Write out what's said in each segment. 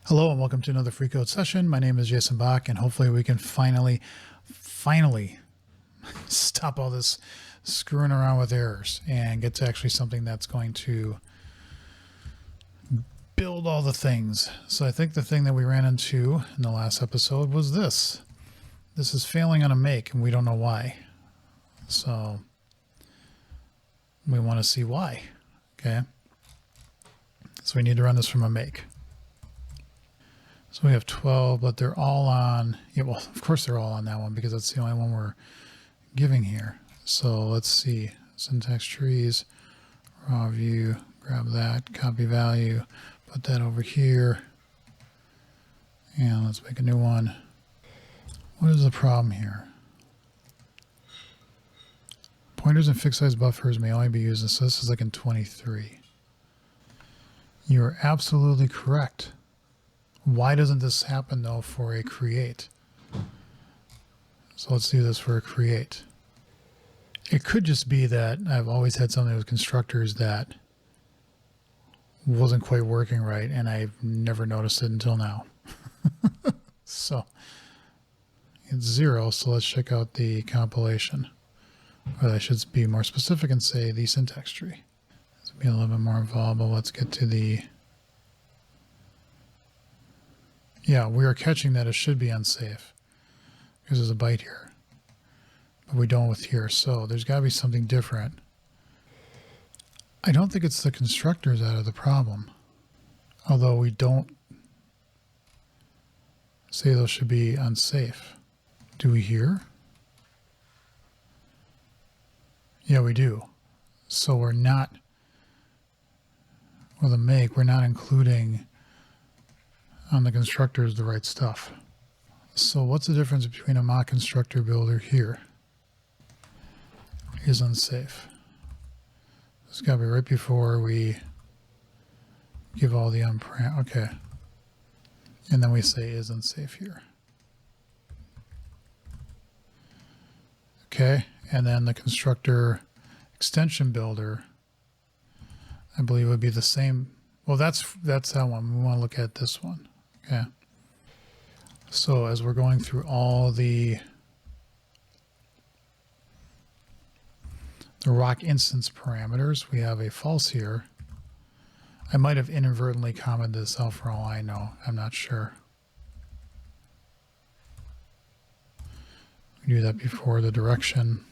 Hello and welcome to another free code session. My name is Jason Bach, and hopefully we can finally stop all this screwing around with errors and get to actually something that's going to build all the things. So I think the thing that we ran into in the last episode was this. This is failing on a make and we don't know why. So we want to see why. Okay. So we need to run this from a make. So we have 12, but they're all on, yeah, well, of course they're all on that one because that's the only one we're giving here. So let's see, syntax trees, raw view, grab that, copy value, put that over here, and let's make a new one. What is the problem here? Pointers and fixed size buffers may only be used, so this is like in 23. You are absolutely correct. Why doesn't this happen though for a create? So let's do this for a create. It could just be that I've always had something with constructors that wasn't quite working right and I've never noticed it until now. So it's 0, so let's check out the compilation. Or I should be more specific and say the syntax tree. Let's be a little bit more involved, but let's get to the... Yeah, we are catching that it should be unsafe because there's a byte here, but we don't with here. So there's got to be something different. I don't think it's the constructors that are the problem, although we don't say those should be unsafe. Do we here? Yeah, we do. So we're not, with a make, we're not including on the constructors the right stuff. So what's the difference between a mock constructor builder here? Is unsafe. It's got to be right before we give all the unparam. Okay. And then we say is unsafe here. Okay. And then the constructor extension builder, I believe would be the same. Well, that's that one. We want to look at this one. Okay. So as we're going through all the rock instance parameters, we have a false here. I might have inadvertently commented this out for all I know. I'm not sure. We do that before the direction.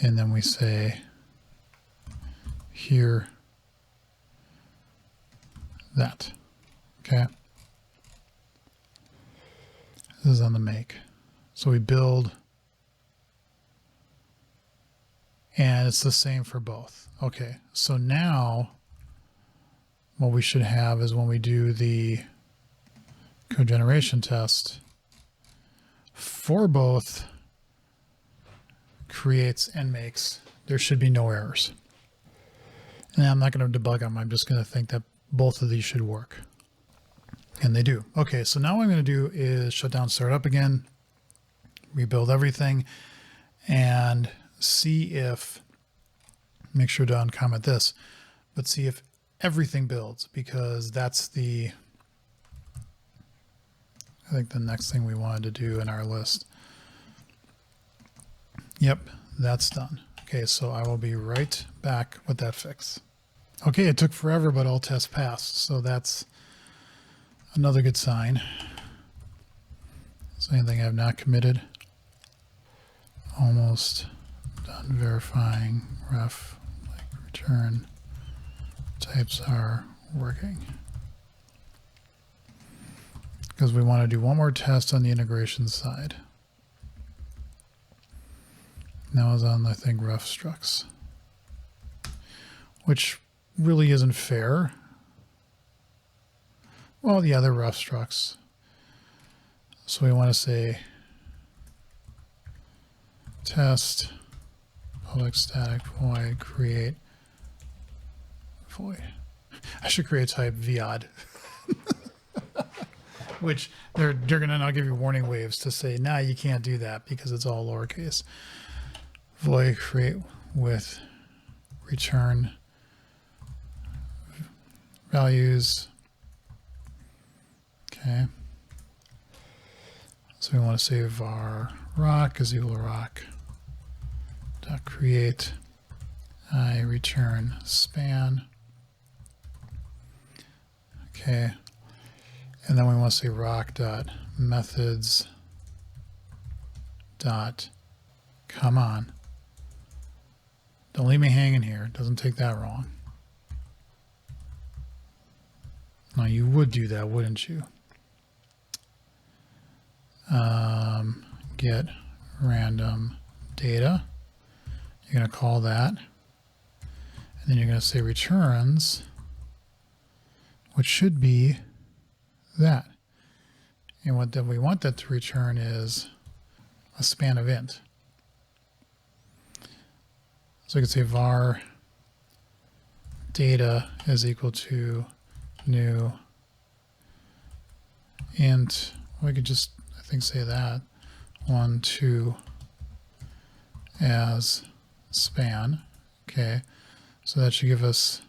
And then we say here that. Okay. This is on the make. So we build, and it's the same for both. Okay. So now what we should have is when we do the code generation test for both creates and makes, there should be no errors. And I'm not going to debug them. I'm just going to think that both of these should work. And they do. Okay, so now what I'm going to do is shut down startup again, rebuild everything, and see if, make sure to uncomment this, but see if everything builds, because that's the, I think the next thing we wanted to do in our list. Yep, that's done. Okay, so I will be right back with that fix. Okay, it took forever, but all tests passed, so that's another good sign. So anything I've not committed. Almost done verifying. Ref, like return types are working. Because we want to do one more test on the integration side. Now is on, I think, ref structs, which really isn't fair. Well, the other ref structs. So we want to say test public static void create void. I should create type void, which they're going to now give you warning waves to say, nah, you can't do that because it's all lowercase. Void create with return values Okay. So we want to say var rock is equal to rock dot create I return span. Okay. And then we want to say rock dot methods dot come on. Don't leave me hanging here. Doesn't take that wrong. Now you would do that, wouldn't you? Get random data. You're going to call that. And then you're going to say returns, which should be that. And what we want that to return is a span of int. So I could say var data is equal to new int. We could just, I think, say that 1, 2 as span. Okay, so that should give us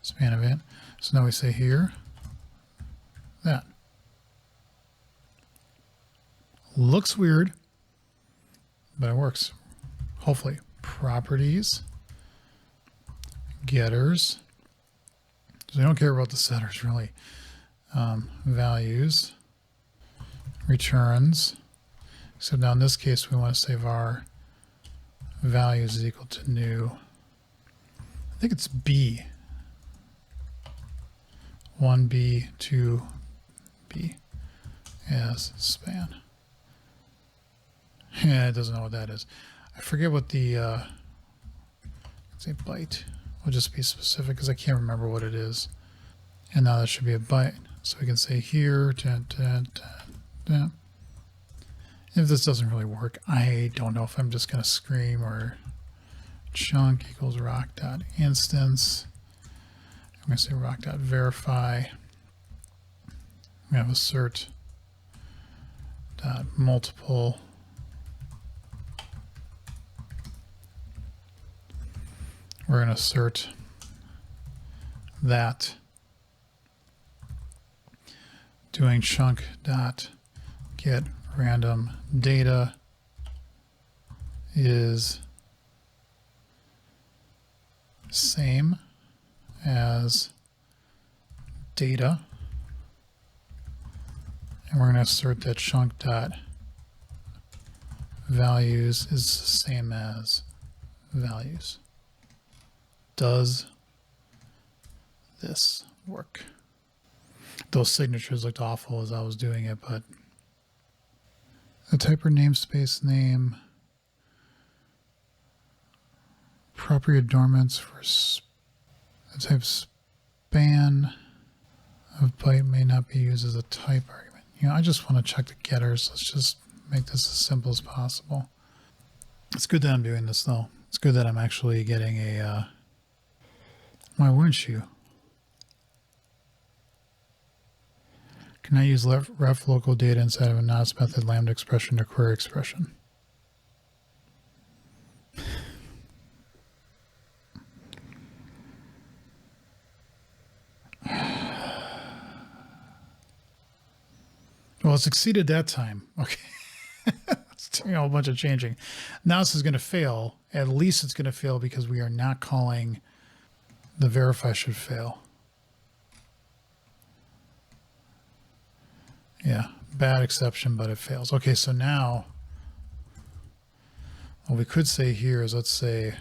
span of int. So now we say here that. Looks weird, but it works. Hopefully. Properties, getters. So we don't care about the setters really. Values, returns. Except now in this case we want to say var values is equal to new. I think it's B. 1B, 2B as span. Yeah, it doesn't know what that is. I forget what the, say byte. We'll just be specific because I can't remember what it is. And now that should be a byte. So we can say here, If this doesn't really work, I don't know if I'm just going to scream or chunk equals rock.instance. I'm going to say rock.verify. We have assert dot multiple. We're going to assert that doing chunk dot get random data is same as data, and we're going to assert that chunk dot values is the same as values. Does this work? Those signatures looked awful as I was doing it, but the typer namespace name, property adornments for the type span of byte may not be used as a type argument. You know, I just want to check the getters. Let's just make this as simple as possible. It's good that I'm doing this though. It's good that I'm actually getting a, why wouldn't you? Can I use ref local data inside of a nonce method lambda expression to query expression? Well, it succeeded that time. Okay. It's doing a whole bunch of changing. Now this is going to fail. At least it's going to fail because we are not calling the verify should fail. Yeah, bad exception, but it fails. Okay, so now what we could say here is, let's say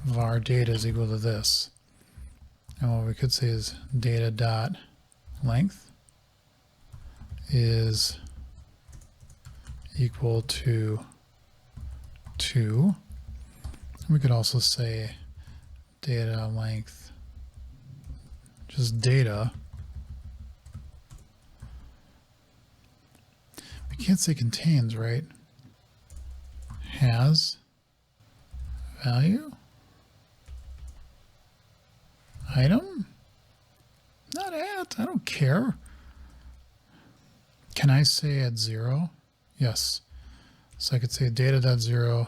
var data is equal to this. And what we could say is data dot length is equal to 2. We could also say data length, just data. We can't say contains, right? Has value? Item? Not at, I don't care. Can I say at 0? Yes. So I could say data.0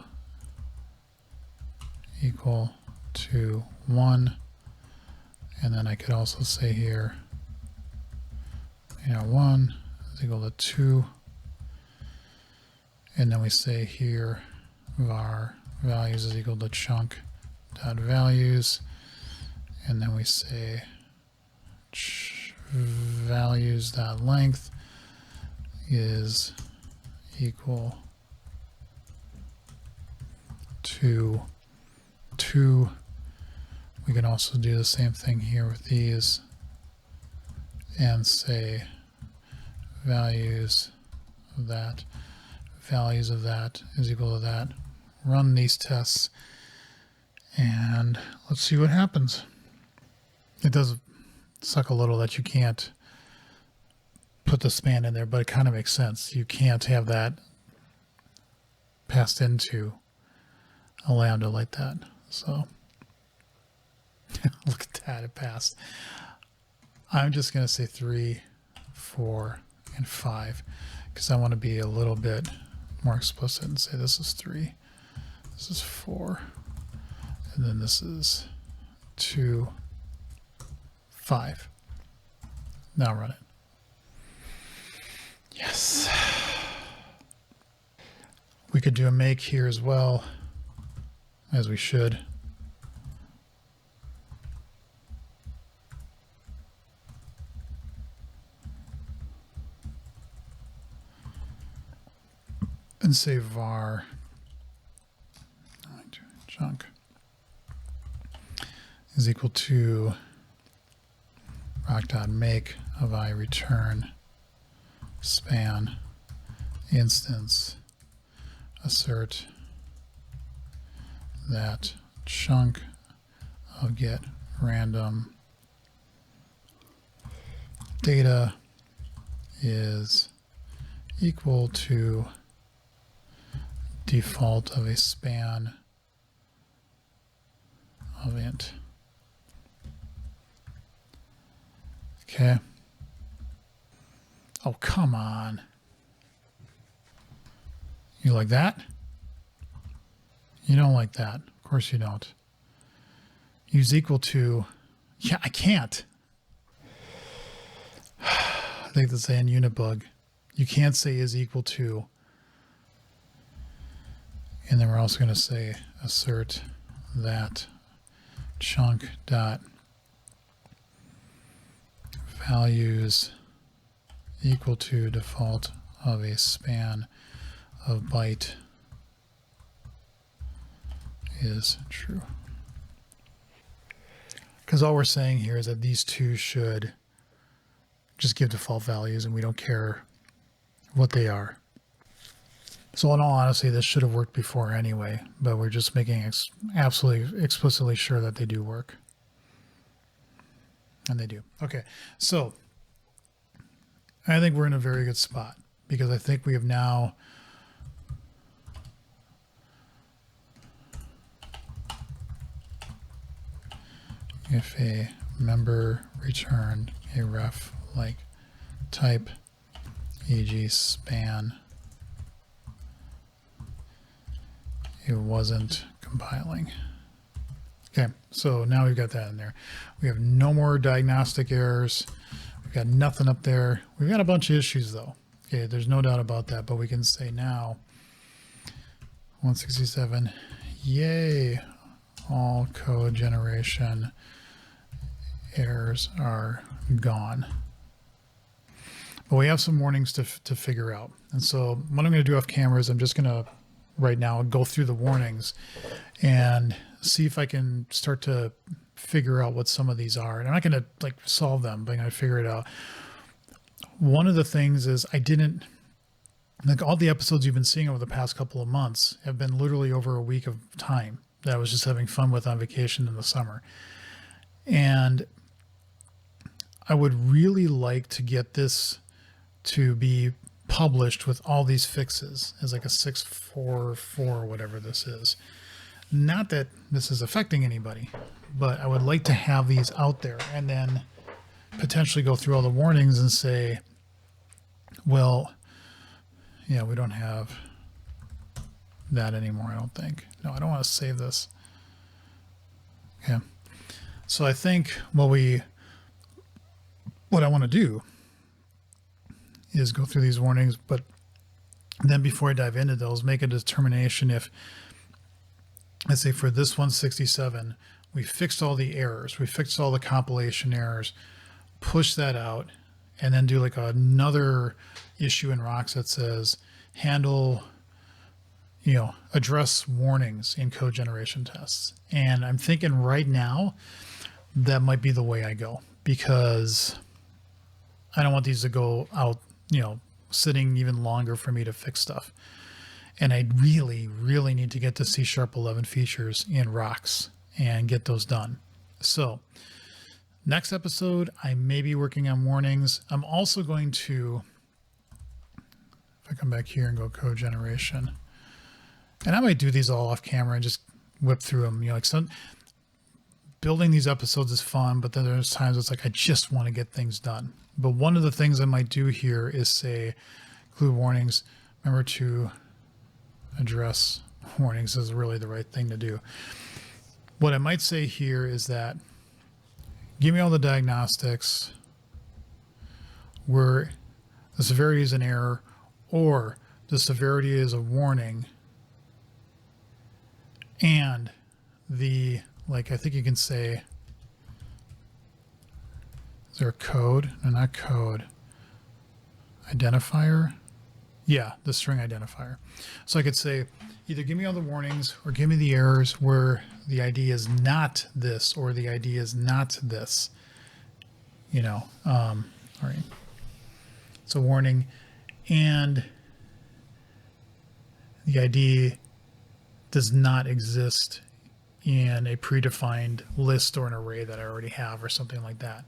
equal to 1 And then I could also say here, 1 is equal to 2. And then we say here, var values is equal to chunk dot values. And then we say values dot length is equal to 2. We can also do the same thing here with these and say values of that is equal to that. Run these tests and let's see what happens. It does suck a little that you can't put the span in there, but it kind of makes sense. You can't have that passed into a lambda like that. So look at that, it passed. I'm just going to say 3, 4, and 5 because I want to be a little bit more explicit and say this is 3, this is 4, and then this is 2, 5. Now run it. Yes. We could do a make here as well, as we should. And say var chunk is equal to rock.make of I return span instance assert that chunk of get random data is equal to default of a span of int. Okay. Oh, come on. You like that? You don't like that. Of course you don't. Use equal to. Yeah, I can't. I think that's in Unibug. You can't say is equal to. And then we're also going to say assert that chunk dot values equal to default of a span of byte is true. Because all we're saying here is that these two should just give default values and we don't care what they are. So in all honesty, this should have worked before anyway, but we're just making absolutely explicitly sure that they do work. And they do. Okay, so I think we're in a very good spot because I think we have now if a member returned a ref like type, e.g. span, it wasn't compiling. Okay, so now we've got that in there. We have no more diagnostic errors. We've got nothing up there. We've got a bunch of issues though. Okay, there's no doubt about that, but we can say now 167, yay, all code generation errors are gone. But we have some warnings to figure out. And so what I'm going to do off camera is I'm just going to right now go through the warnings and see if I can start to figure out what some of these are. And I'm not going to like solve them, but I'm going to figure it out. One of the things is I didn't, like all the episodes you've been seeing over the past couple of months have been literally over a week of time that I was just having fun with on vacation in the summer. And I would really like to get this to be published with all these fixes as like a 644 or whatever this is. Not that this is affecting anybody, but I would like to have these out there and then potentially go through all the warnings and say, well, yeah, we don't have that anymore, I don't think. No, I don't want to save this. Okay. So I think what I want to do is go through these warnings, but then before I dive into those, make a determination if, let's say for this 167, we fixed all the errors, we fixed all the compilation errors, push that out, and then do like another issue in rocks that says handle, address warnings in code generation tests. And I'm thinking right now that might be the way I go, because I don't want these to go out, sitting even longer for me to fix stuff. And I really, really need to get the C# 11 features in rocks and get those done. So next episode, I may be working on warnings. I'm also going to, if I come back here and go code generation, and I might do these all off camera and just whip through them. Building these episodes is fun, but then there's times it's like, I just want to get things done. But one of the things I might do here is say, include warnings. Remember to address warnings is really the right thing to do. What I might say here is that give me all the diagnostics where the severity is an error or the severity is a warning, and I think you can say, is there a code? No, not code. Identifier? Yeah, the string identifier. So I could say, either give me all the warnings or give me the errors where the ID is not this or the ID is not this. All right. It's a warning, and the ID does not exist in a predefined list or an array that I already have or something like that,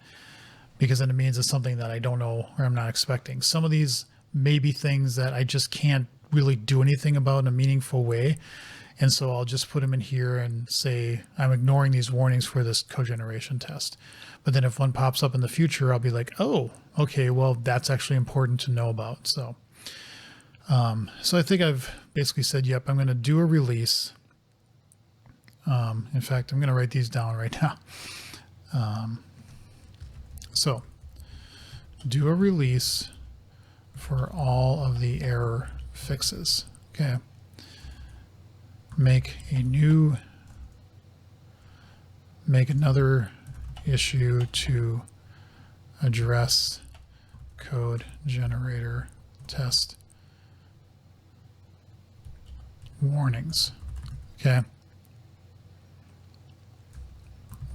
because then it means it's something that I don't know or I'm not expecting. Some of these may be things that I just can't really do anything about in a meaningful way. And so I'll just put them in here and say, I'm ignoring these warnings for this code generation test. But then if one pops up in the future, I'll be like, oh, okay, well, that's actually important to know about. So I think I've basically said, yep, I'm going to do a release. In fact, I'm going to write these down right now. So do a release for all of the error fixes. Okay. Make another issue to address code generator test warnings. Okay.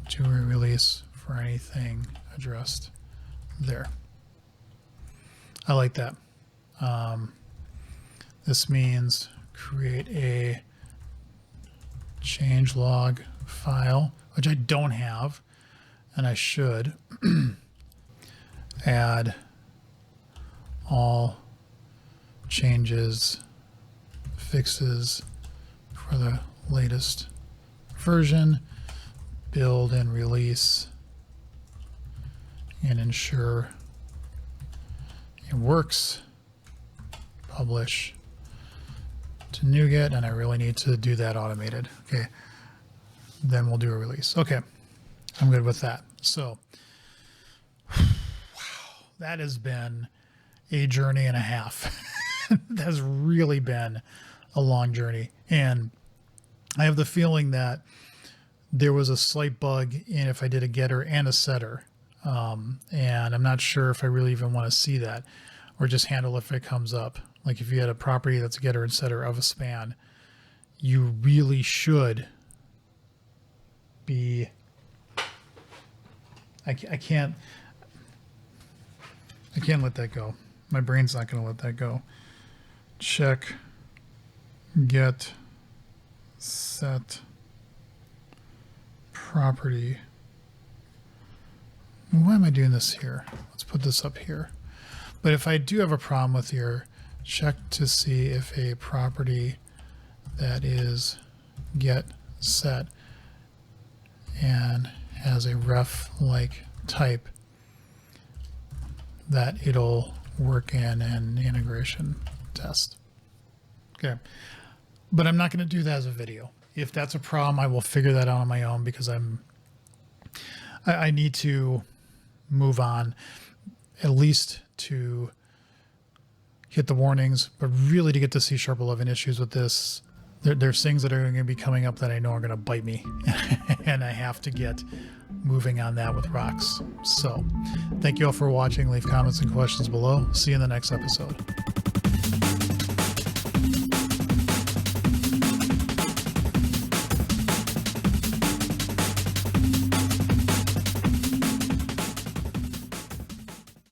Do a release for anything addressed there. I like that. This means create a changelog file, which I don't have, and I should. Add all changes, fixes for the latest version, build and release, and ensure it works. Publish to NuGet, and I really need to do that automated. Okay, then we'll do a release. Okay, I'm good with that. So, wow, that has been a journey and a half. That has really been a long journey, and I have the feeling that there was a slight bug in if I did a getter and a setter, and I'm not sure if I really even want to see that, or just handle if it comes up. Like if you had a property that's a getter and setter of a span, you really should be, I can't let that go. My brain's not going to let that go. Check get set property. Why am I doing this here? Let's put this up here. But if I do have a problem with your check to see if a property that is get set and has a ref-like type, that it'll work in an integration test. Okay, but I'm not going to do that as a video. If that's a problem, I will figure that out on my own, because I need to move on, at least to hit the warnings, but really to get to C# 11 issues with this. There's things that are going to be coming up that I know are going to bite me, and I have to get moving on that with rocks. So thank you all for watching. Leave comments and questions below. See you in the next episode.